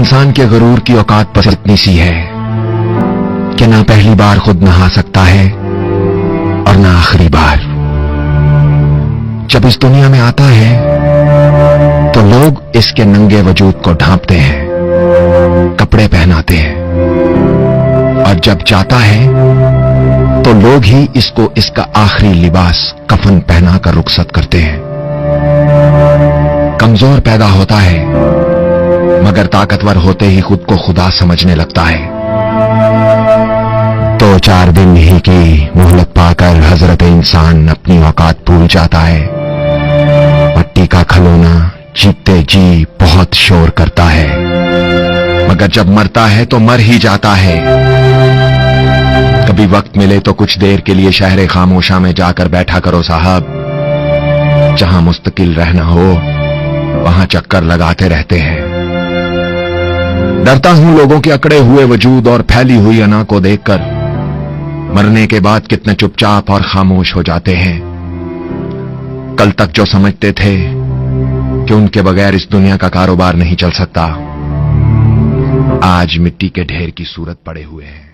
इंसान के गुरूर की औकात बस इतनी सी है कि ना पहली बार खुद नहा सकता है और ना आखिरी बार। जब इस दुनिया में आता है तो लोग इसके नंगे वजूद को ढांपते हैं, कपड़े पहनाते हैं, और जब जाता है तो लोग ही इसको इसका आखिरी लिबास कफन पहनाकर रुखसत करते हैं। कमजोर पैदा होता है मगर ताकतवर होते ही खुद को खुदा समझने लगता है। 2-4 दिन ही की मोहलत पाकर हजरत इंसान अपनी औकात भूल जाता है। मट्टी का खिलौना जीतते जी बहुत शोर करता है, मगर जब मरता है तो मर ही जाता है। कभी वक्त मिले तो कुछ देर के लिए शहर खामोशा में जाकर बैठा करो साहब। जहां मुस्तकिल रहना हो वहां चक्कर लगाते रहते हैं। डरता हूं लोगों के अकड़े हुए वजूद और फैली हुई अना को देखकर। मरने के बाद कितने चुपचाप और खामोश हो जाते हैं। कल तक जो समझते थे कि उनके बगैर इस दुनिया का कारोबार नहीं चल सकता, आज मिट्टी के ढेर की सूरत पड़े हुए हैं।